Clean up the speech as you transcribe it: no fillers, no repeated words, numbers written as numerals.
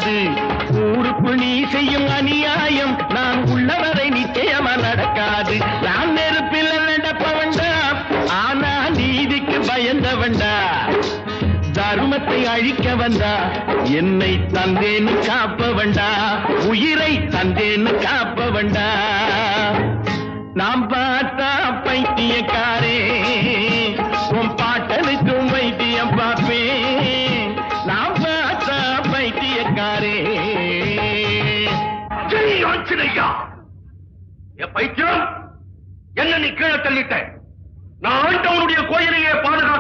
நடக்காது. ஊருக்கு நீ செய்யும் அநியாயம் நான் உள்ளவரை நிச்சயமா நடக்காது. நான் நெருப்பில் நடப்பவன்டா, ஆனா நீதிக்கு பயந்தவன்டா. தர்மத்தை அழிக்க வந்தா என்னை தந்தேன்னு காப்பவன்டா, உயிரை தந்தேன்னு காப்பவன்டா. நாம் பார்த்தா பைத்தியக்காரே, உன் பாட்டனுக்கும் வைத்தியம் பார்ப்பேன். நாம் பார்த்தா பைத்தியக்காரே. ஆஞ்சனையா, என் பைத்தியம் என்ன நீ கீழே தள்ளிட்ட?